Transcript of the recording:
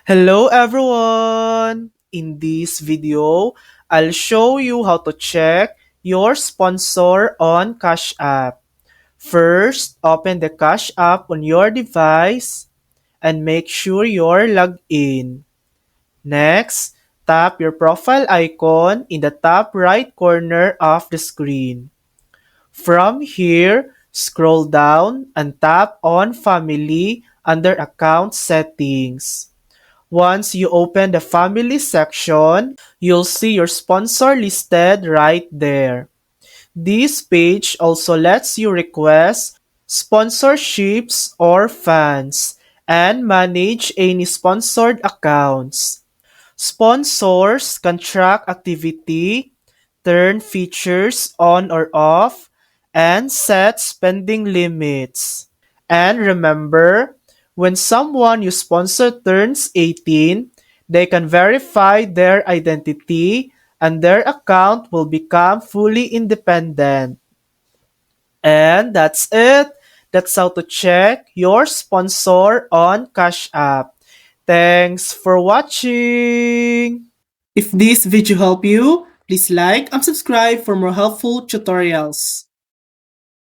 Hello everyone! In this video, I'll show you how to check your sponsor on Cash App. First, open the Cash App on your device and make sure you're logged in. Next, tap your profile icon in the top right corner of the screen. From here, scroll down and tap on Family under Account Settings. Once you open the family section, you'll see your sponsor listed right there. This page also lets you request sponsorships or fans and manage any sponsored accounts. Sponsors can track activity, turn features on or off, and set spending limits. And remember, when someone you sponsor turns 18, they can verify their identity and their account will become fully independent. And that's it. That's how to check your sponsor on Cash App. Thanks for watching! If this video helped you, please like and subscribe for more helpful tutorials.